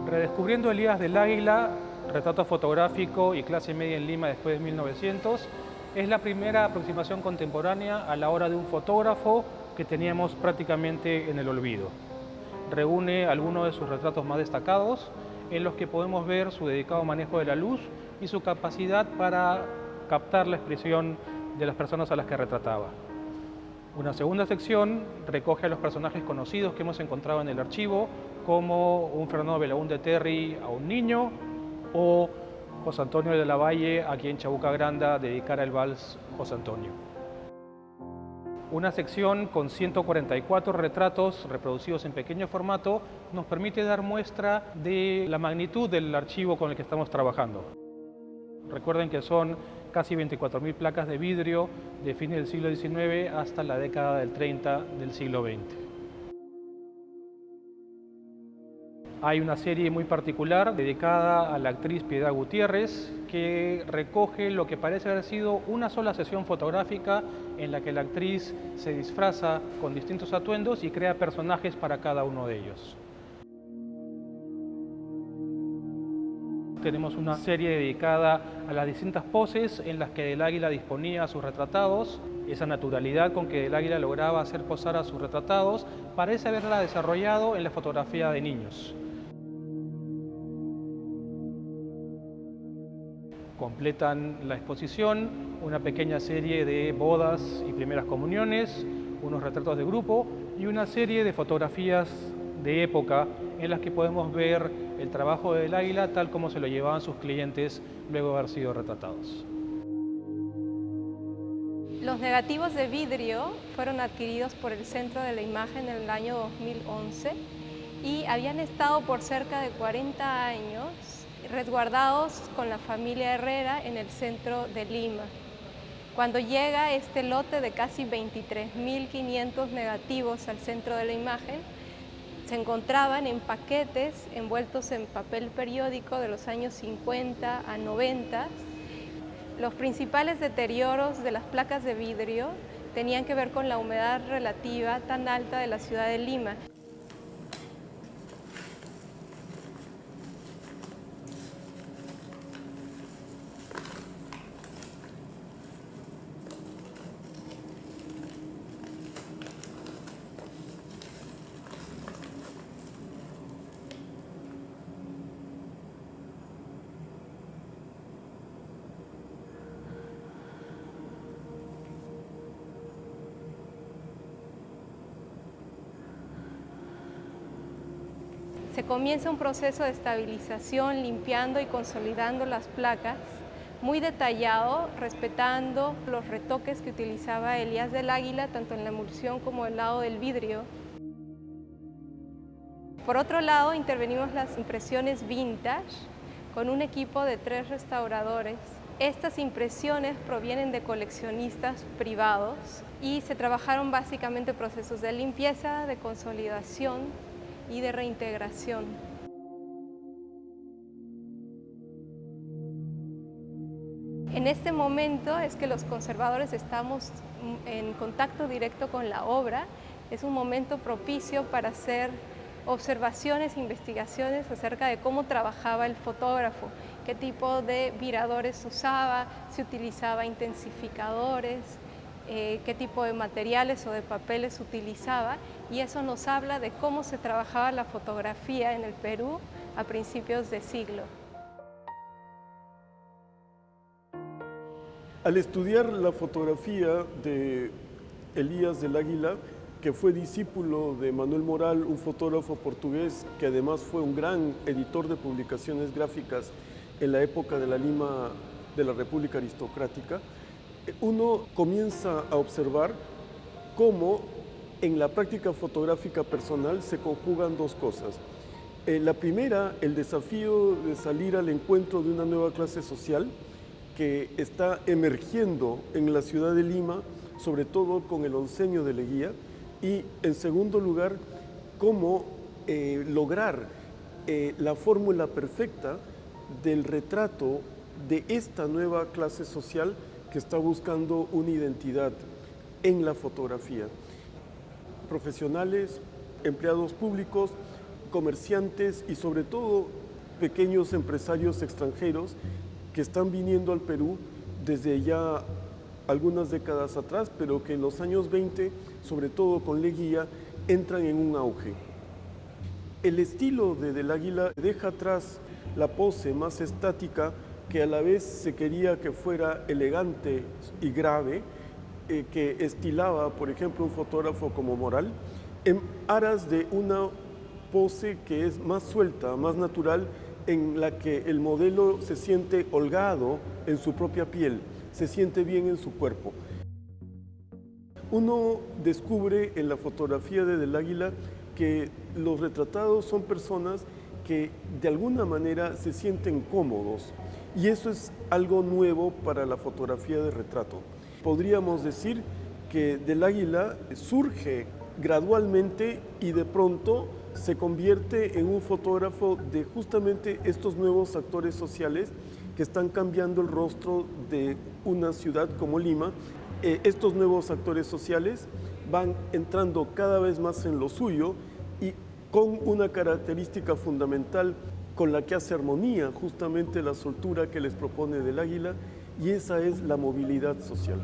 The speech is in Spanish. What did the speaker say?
Redescubriendo Elías del Águila, retrato fotográfico y clase media en Lima después de 1900, es la primera aproximación contemporánea a la obra de un fotógrafo que teníamos prácticamente en el olvido. Reúne algunos de sus retratos más destacados, en los que podemos ver su dedicado manejo de la luz y su capacidad para captar la expresión de las personas a las que retrataba. Una segunda sección recoge a los personajes conocidos que hemos encontrado en el archivo, como un Fernando Belaúnde Terry a un niño, o José Antonio de la Valle, a quien Chabuca Granda dedicara el vals José Antonio. Una sección con 144 retratos reproducidos en pequeño formato nos permite dar muestra de la magnitud del archivo con el que estamos trabajando. Recuerden que son casi 24.000 placas de vidrio de fines del siglo XIX hasta la década del 30 del siglo XX. Hay una serie muy particular dedicada a la actriz Piedad Gutiérrez que recoge lo que parece haber sido una sola sesión fotográfica en la que la actriz se disfraza con distintos atuendos y crea personajes para cada uno de ellos. Tenemos una serie dedicada a las distintas poses en las que Del Águila disponía a sus retratados. Esa naturalidad con que Del Águila lograba hacer posar a sus retratados parece haberla desarrollado en la fotografía de niños. Completan la exposición una pequeña serie de bodas y primeras comuniones, unos retratos de grupo y una serie de fotografías de época en las que podemos ver el trabajo de Del Águila tal como se lo llevaban sus clientes luego de haber sido retratados. Los negativos de vidrio fueron adquiridos por el Centro de la Imagen en el año 2011 y habían estado por cerca de 40 años resguardados con la familia Herrera en el centro de Lima. Cuando llega este lote de casi 23.500 negativos al Centro de la Imagen, se encontraban en paquetes envueltos en papel periódico de los años 50 a 90. Los principales deterioros de las placas de vidrio tenían que ver con la humedad relativa tan alta de la ciudad de Lima. Se comienza un proceso de estabilización, limpiando y consolidando las placas, muy detallado, respetando los retoques que utilizaba Elías del Águila, tanto en la emulsión como el lado del vidrio. Por otro lado, intervenimos las impresiones vintage con un equipo de 3 restauradores. Estas impresiones provienen de coleccionistas privados y se trabajaron básicamente procesos de limpieza, de consolidación y de reintegración. En este momento es que los conservadores estamos en contacto directo con la obra. Es un momento propicio para hacer observaciones e investigaciones acerca de cómo trabajaba el fotógrafo, qué tipo de viradores usaba, si utilizaba intensificadores, qué tipo de materiales o de papeles utilizaba, y eso nos habla de cómo se trabajaba la fotografía en el Perú a principios de siglo. Al estudiar la fotografía de Elías del Águila, que fue discípulo de Manuel Moral, un fotógrafo portugués que además fue un gran editor de publicaciones gráficas en la época de la Lima de la República Aristocrática, uno comienza a observar cómo en la práctica fotográfica personal se conjugan dos cosas. La primera, el desafío de salir al encuentro de una nueva clase social que está emergiendo en la ciudad de Lima, sobre todo con el oncenio de Leguía, y en segundo lugar, cómo lograr la fórmula perfecta del retrato de esta nueva clase social que está buscando una identidad en la fotografía. Profesionales, empleados públicos, comerciantes y sobre todo pequeños empresarios extranjeros que están viniendo al Perú desde ya algunas décadas atrás, pero que en los años 20, sobre todo con Leguía, entran en un auge. El estilo de Del Águila deja atrás la pose más estática, que a la vez se quería que fuera elegante y grave, que estilaba, por ejemplo, un fotógrafo como Moral, en aras de una pose que es más suelta, más natural, en la que el modelo se siente holgado en su propia piel, se siente bien en su cuerpo. Uno descubre en la fotografía de Del Águila que los retratados son personas que de alguna manera se sienten cómodos, y eso es algo nuevo para la fotografía de retrato. Podríamos decir que Del Águila surge gradualmente y de pronto se convierte en un fotógrafo de justamente estos nuevos actores sociales que están cambiando el rostro de una ciudad como Lima. Estos nuevos actores sociales van entrando cada vez más en lo suyo y con una característica fundamental con la que hace armonía justamente la soltura que les propone Del Águila, y esa es la movilidad social.